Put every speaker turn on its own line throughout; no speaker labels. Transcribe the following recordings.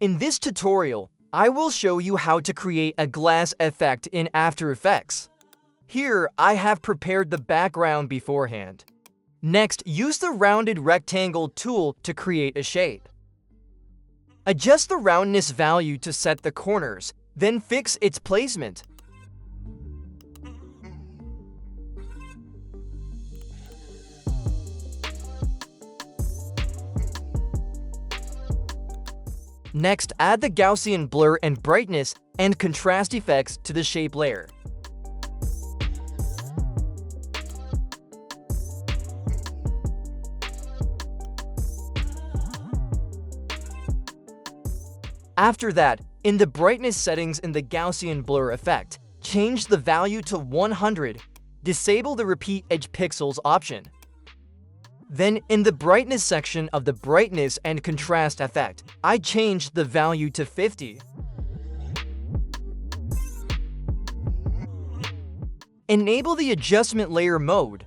In this tutorial, I will show you how to create a glass effect in After Effects. Here, I have prepared the background beforehand. Next, use the rounded rectangle tool to create a shape. Adjust the roundness value to set the corners, then fix its placement. Next, add the Gaussian blur and brightness and contrast effects to the shape layer. After that, in the brightness settings in the Gaussian blur effect, change the value to 100. Disable the repeat edge pixels option. Then, in the brightness section of the brightness and contrast effect, I changed the value to 50. Enable the adjustment layer mode.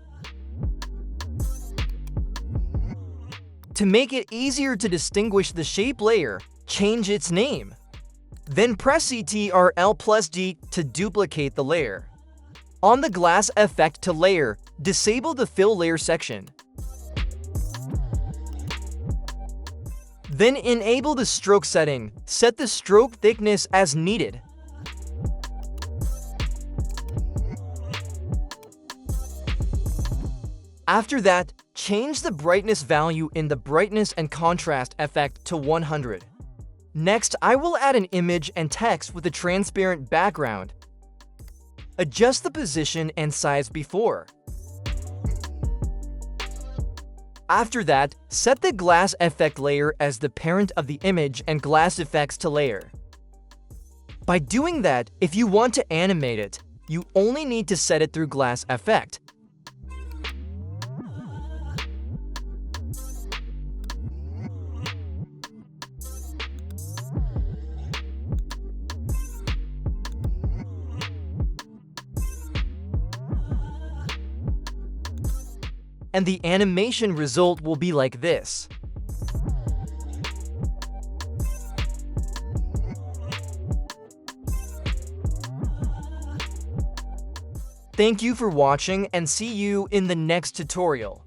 To make it easier to distinguish the shape layer, change its name. Then press Ctrl+D to duplicate the layer. On the glass effect to layer, disable the fill layer section. Then enable the stroke setting. Set the stroke thickness as needed. After that, change the brightness value in the brightness and contrast effect to 100. Next, I will add an image and text with a transparent background. Adjust the position and size before. After that, set the glass effect layer as the parent of the image and glass effects to layer. By doing that, if you want to animate it, you only need to set it through glass effect. And the animation result will be like this. Thank you for watching and see you in the next tutorial.